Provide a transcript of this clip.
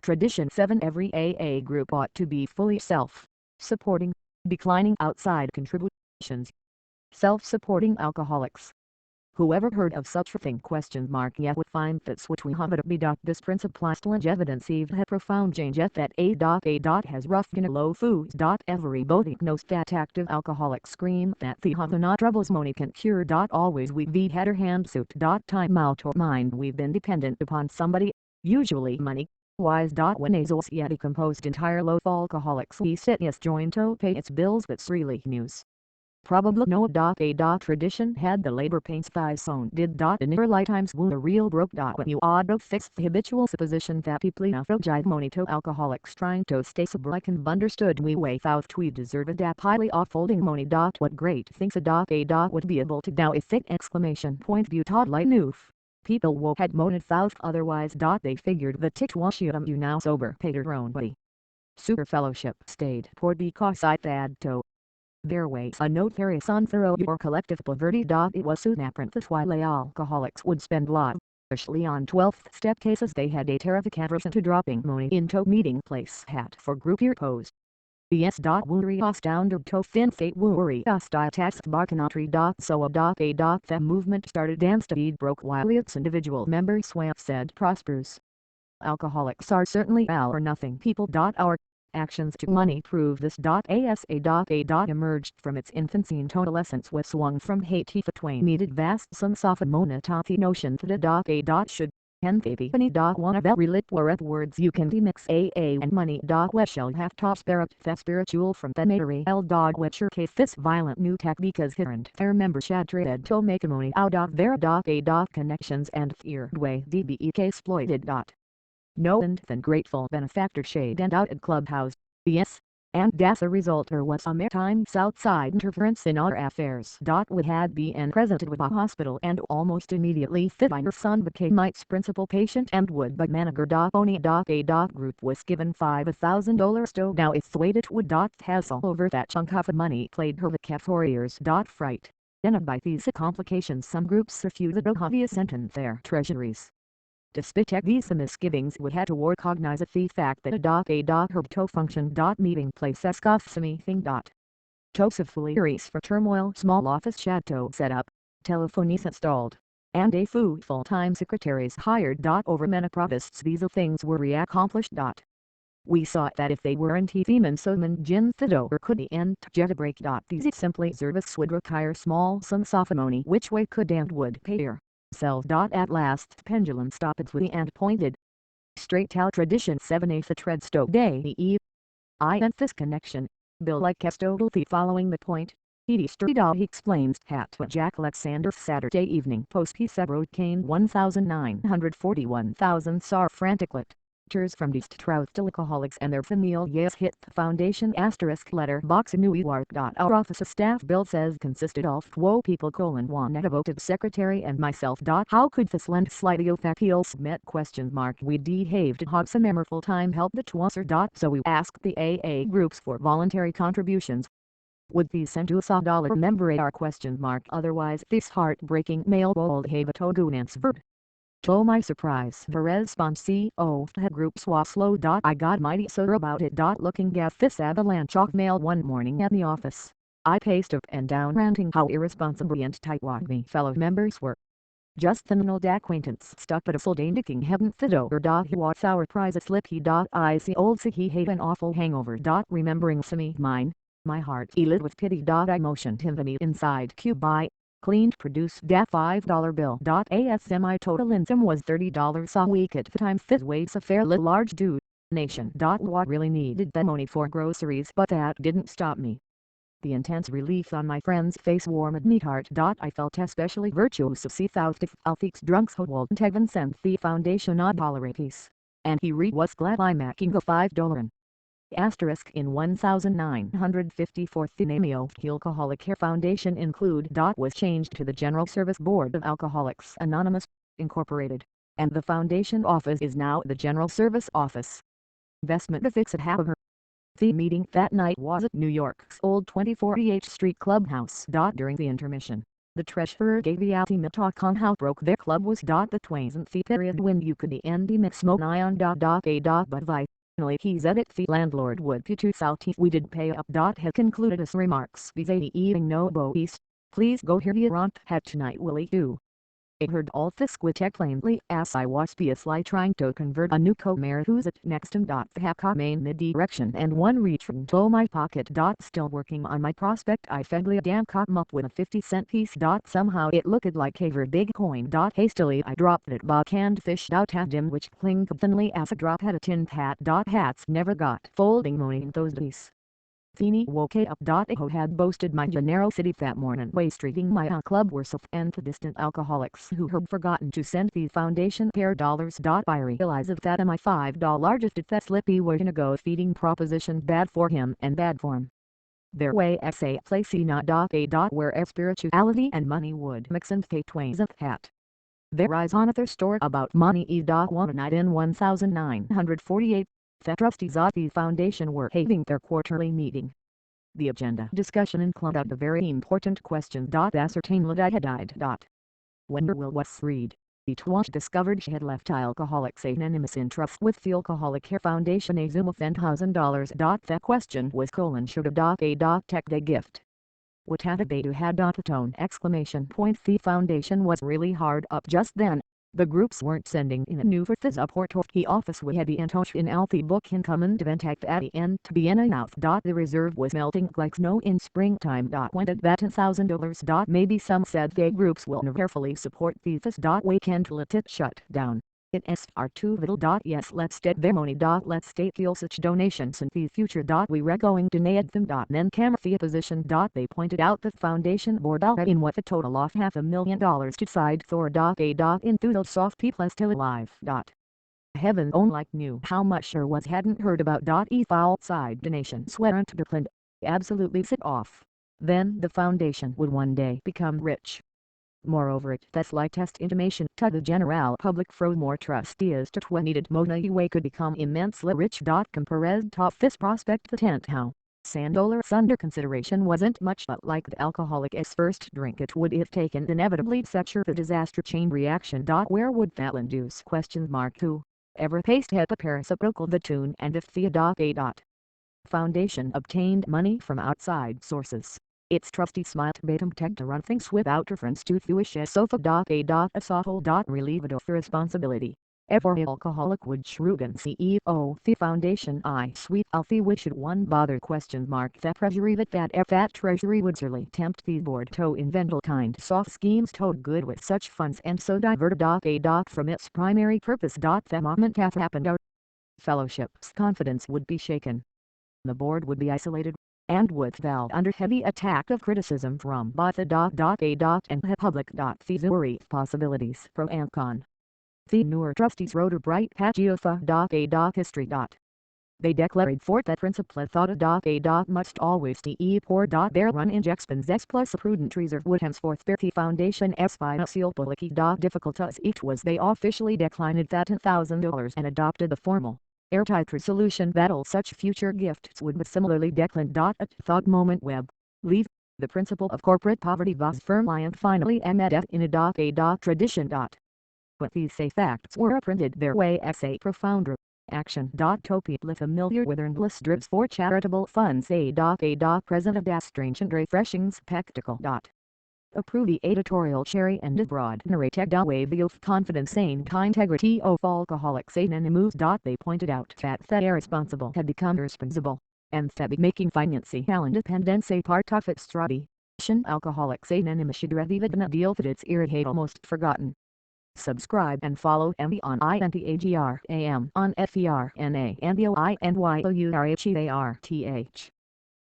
Tradition 7. Every AA group ought to be fully self-supporting, declining outside contributions. Self-supporting alcoholics. Whoever heard of such a thing? Yet would find that which we have be. This principle still evidence have profound change at a. Has rough in a low foods. Everybody knows that active alcoholics scream that the have not troubles money can cure. Always we've had our hand suit. Time out or mind we've been dependent upon somebody, usually money. Wise. When a society composed entire low alcoholics we sit yes join to pay its bills that's really news. Probably no. A. Tradition had the labor pains thighs sewn did. In your lifetimes woo a real broke. When you ought to fix the habitual supposition that people enough jive money to alcoholics trying to stay sober I can understood we way out we deserve a highly offholding money. What great things a. Would be able to now if thick exclamation point butod light noof. People wo had moaned thouth otherwise. They figured the tick wash you now sober paid your own way. Super fellowship stayed poor because I had to. There was a notarious on thorough your collective poverty. It was soon apparent that while alcoholics would spend lavishly on 12th step cases they had a terrific aversion to dropping money into meeting place hat for group year pose. Yes. Worry us down to fin fate worry us tax barcanotry. So a. The movement started and speed broke while its individual members swam said prospers. Alcoholics are certainly all or nothing people. Our actions to money prove this. A. Emerged from its infancy and adolescence was swung from Haiti for twain needed vast sums of monotony notion that a. Should and baby any. One of every lip or words you can demix AA and money. We shall have top spirit the spiritual from the matery L. Which your case this violent new tech because here and there member tried to make money out of their A. Connections and feared way DBEK exploited. No and then grateful benefactor shade and out at clubhouse, yes, and as a result there was a maritime Southside interference in our affairs. We had been presented with a hospital and almost immediately Fidiner son became Mike's principal patient and would but manager. Only a. Group was given $5,000 to now if waited would. Hassle over that chunk of money played her the cat for years. Fright. Then by these complications some groups refused to obvious and their treasuries. Despite these misgivings we had to recognize the fact that a. Herb to function. Meeting place escoffs anything. Tosifulleries for turmoil small office chateau set up, telephones installed, and a few full-time secretaries hired. Over many protests these things were accomplished. We saw that if they weren't even so Jin Fido or could end jet a break. These simply service would require small sums of money which we could and would pay her. At last pendulum stopped with and pointed straight out. Tradition 7 the Treadstow Day Eve. And this connection, Bill like Castodalty following the point. Edie Street. He explains hat Jack Alexander Saturday Evening Post piece Broadcane 1941,000 SAR frantically. From East Trout to alcoholics and their families hit the foundation letter box New York. Our office staff bill says consisted of 2 people one devoted secretary and myself. How could this lend slightly appeal submit ? We behaved hog some memorable time help the answer. So we asked the AA groups for voluntary contributions. Would these send us $1 member our ? Otherwise this heartbreaking mail bold have a togu answered. To my surprise the response had groups was slow. I got mighty sore about it. Looking at this avalanche of mail one morning at the office, I paced up and down ranting how irresponsible and tightwad me fellow members were. Just the old acquaintance stuck at a full day nicking heaven fit over. He was our prize a slip he. I see old he had an awful hangover. Remembering me mine, my heart lit with pity. I motioned him to me inside cube cleaned produced $5 bill. ASMI total income was $30 a week at the time. Fit weighs a fairly large donation. What really needed the money for groceries but that didn't stop me. The intense relief on my friend's face warmed me heart. I felt especially virtuous of see thought if Althix drunks who won't heaven sent the foundation not tolerate peace. And he was glad I'm making a $5. Asterisk in 1954 the name of the Alcoholic Care Foundation include. Was changed to the General Service Board of Alcoholics Anonymous, Incorporated, and the foundation office is now the General Service Office. Investment affixed at Haber. The meeting that night was at New York's old 2048 Street Clubhouse. During the intermission, The treasurer gave the ultimate talk on how broke their club was. The twasn't the period when you could end the mix smoke ion. But finally he said it the landlord would be too salty we did pay up. Had concluded his remarks with a eating no boys. Please go here you rant had tonight Willie too. I heard all this quite plainly as I was piously trying to convert a new comare who's at next him. The hack main mid direction and one reach into my pocket. Still working on my prospect I fegly damn come up with a 50-cent piece. Somehow it looked like a very big coin. Hastily I dropped it back and fished out at him which clinked thinly as a drop at a tin hat. Hats never got folding money in those days. Feeny woke up. Who had boasted my Gennaro City that morning way treating my club were so and to distant alcoholics who had forgotten to send the foundation pair dollars. I realized that my $5 gifted that slippy was gonna go feeding proposition bad for him and bad form. Their way as a place not. Where spirituality and money would mix and pay twains hat. Their eyes on their story about money. One night in 1948. The trustees of the foundation were having their quarterly meeting. The agenda discussion included the very important question. Ascertain Lydia had died. When Will was freed, each one discovered she had left Alcoholics Anonymous in trust with the Alcoholic Care Foundation a sum of $10,000. The question was should a take the gift. What had they to had a tone exclamation point. The foundation was really hard up just then. The groups weren't sending in a new for the support or the office we had the touch in the book in common event act at the end to be in and out. The reserve was melting like snow in springtime. Went at that $10,000. Maybe some said they groups will carefully support this. We can't let it shut down. It's are too little. Yes, let's get their money. Let's take such donations in the future. We were going to need them. Then came the opposition. They pointed out the foundation board in what a total of $500,000 to side for. Into those soft people still alive. Heaven only knew how much or was hadn't heard about. If outside donations weren't declined, absolutely set off, then the foundation would one day become rich. Moreover the slightest intimation to the general public from more trustees to what needed money way could become immensely rich. Compared to this prospect the tent how $100 under consideration wasn't much but like the alcoholic's first drink it would have taken inevitably such a disaster chain reaction. Where would that induce? Who ever paced had a reciprocal the tune and if the a. Foundation obtained money from outside sources. Its trustee smiled bade him to run things without reference to the wish sofa. A soul. Relieved of responsibility. Every alcoholic would Shrugan CEO the foundation I sweet the wish it one bother the treasury that if that treasury would surely tempt the board to invent all kind soft schemes to good with such funds and so divert a. From its primary purpose. The moment hath happened out. Fellowship's confidence would be shaken. The board would be isolated and would fall under heavy attack of criticism from both the a. and the public. These were possibilities pro and con. The newer trustees wrote a bright patchy of a. history. They declared forth that principle thought a. must always be poor. Their run in expenses plus a prudent reserve would henceforth bear the foundation's financial policy. Difficult as it was they officially declined that $10,000 and adopted the formal airtight resolution that all such future gifts would be similarly declined. At thought moment Webb, leave, the principle of corporate poverty was firmly and finally embedded in a. Tradition. But these say facts were printed their way as a profound action. To people familiar with earnless drips for charitable funds a. Present of that strange and refreshing spectacle. Approve the editorial cherry and broad narrated wave of confidence and integrity of alcoholics anonymous. They pointed out that the irresponsible had become responsible, and that making financial independence a part of its strategy. Alcoholics Anonymous should rather than a deal that it's irritate almost forgotten. Subscribe and follow me on INTAGRAM on FERNA and the OINYOURHEARTH.